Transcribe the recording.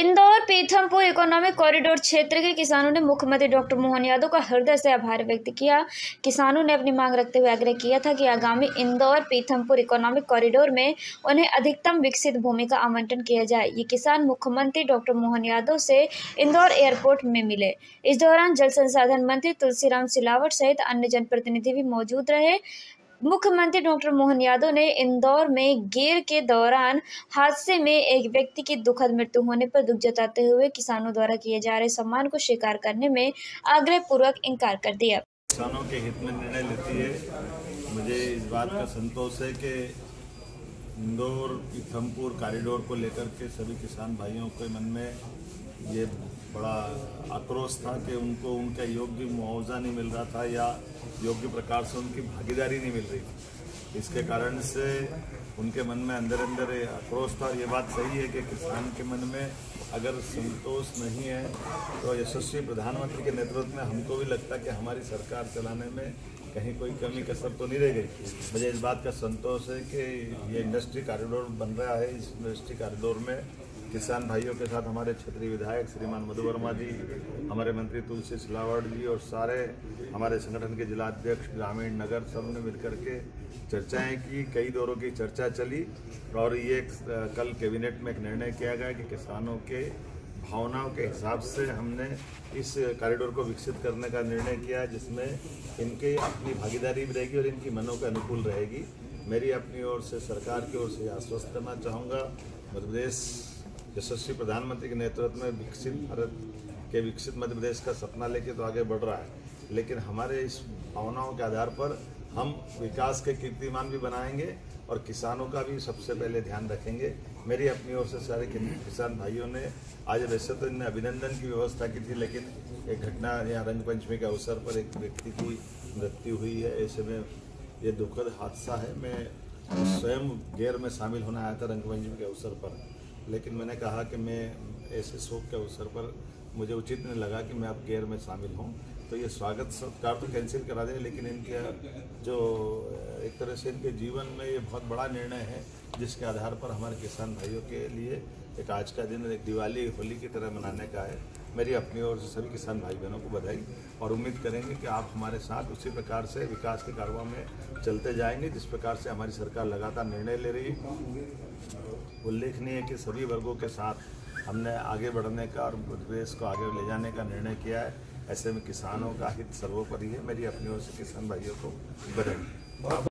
Indore Pithampur economic corridor क्षेत्र के किसानों ने मुख्यमंत्री डॉक्टर मोहन यादव का हृदय से आभार व्यक्त किया। किसानों ने अपनी मांग रखते हुए आग्रह किया था कि आगामी इंदौर पीथमपुर इकोनॉमिक कॉरिडोर में उन्हें अधिकतम विकसित भूमि का आवंटन किया जाए। ये किसान मुख्यमंत्री डॉक्टर मोहन यादव से इंदौर एयरपोर्ट में मिले। इस दौरान जल संसाधन मंत्री तुलसीराम सिलावट सहित अन्य जनप्रतिनिधि भी मौजूद रहे। मुख्यमंत्री डॉक्टर मोहन यादव ने इंदौर में गेर के दौरान हादसे में एक व्यक्ति की दुखद मृत्यु होने पर दुख जताते हुए किसानों द्वारा किए जा रहे सम्मान को स्वीकार करने में आग्रह पूर्वक इनकार कर दिया। किसानों के हित में निर्णय लेती है। मुझे इस बात का संतोष है कि इंदौर पीथमपुर कॉरिडोर को लेकर के सभी किसान भाइयों के मन में ये बड़ा आक्रोश था कि उनको उनका योग्य मुआवजा नहीं मिल रहा था या योग्य प्रकार से उनकी भागीदारी नहीं मिल रही थी। इसके कारण से उनके मन में अंदर अंदर आक्रोश था। ये बात सही है कि किसान के मन में अगर संतोष नहीं है तो यशस्वी प्रधानमंत्री के नेतृत्व में हमको भी लगता है कि हमारी सरकार चलाने में कहीं कोई कमी कसर तो नहीं रह गई। मुझे इस बात का संतोष है कि ये इंडस्ट्री कॉरिडोर बन रहा है। इस इंडस्ट्री कॉरिडोर में किसान भाइयों के साथ हमारे क्षेत्रीय विधायक श्रीमान मधु वर्मा जी, हमारे मंत्री तुलसी सिलावट जी और सारे हमारे संगठन के जिलाध्यक्ष ग्रामीण नगर सब ने मिलकर के चर्चाएं की। कई दौरों की चर्चा चली और ये कल कैबिनेट में एक निर्णय किया गया कि किसानों के भावनाओं के हिसाब से हमने इस कॉरिडोर को विकसित करने का निर्णय किया, जिसमें इनकी अपनी भागीदारी भी रहेगी और इनकी मनों के अनुकूल रहेगी। मेरी अपनी ओर से सरकार की ओर से आश्वस्त करना चाहूँगा, मध्य प्रदेश यशस्वी प्रधानमंत्री के नेतृत्व में विकसित भारत के विकसित मध्य प्रदेश का सपना लेके तो आगे बढ़ रहा है, लेकिन हमारे इस भावनाओं के आधार पर हम विकास के कीर्तिमान भी बनाएंगे और किसानों का भी सबसे पहले ध्यान रखेंगे। मेरी अपनी ओर से सारे किसान भाइयों ने आज वैसे तो इन्हें अभिनंदन की व्यवस्था की थी, लेकिन एक घटना यहाँ रंगपंचमी के अवसर पर एक व्यक्ति की मृत्यु हुई है। ऐसे में ये दुखद हादसा है। मैं स्वयं गेर में शामिल होना आया था रंगपंचमी के अवसर पर, लेकिन मैंने कहा कि मैं ऐसे शोक के अवसर पर मुझे उचित नहीं लगा कि मैं अब गेर में शामिल हूँ, तो ये स्वागत सत्कार तो कैंसिल करा दें, लेकिन इनके जो एक तरह से इनके जीवन में ये बहुत बड़ा निर्णय है, जिसके आधार पर हमारे किसान भाइयों के लिए एक आज का दिन एक दिवाली होली की तरह मनाने का है। मेरी अपनी ओर से सभी किसान भाई बहनों को बधाई और उम्मीद करेंगे कि आप हमारे साथ उसी प्रकार से विकास के कारवां में चलते जाएंगे जिस प्रकार से हमारी सरकार लगातार निर्णय ले रही है। उल्लेखनीय है कि सभी वर्गों के साथ हमने आगे बढ़ने का और मध्य प्रदेश को आगे ले जाने का निर्णय किया है। ऐसे में किसानों का हित सर्वोपरि है। मेरी अपनी ओर से किसान भाइयों को बधाई।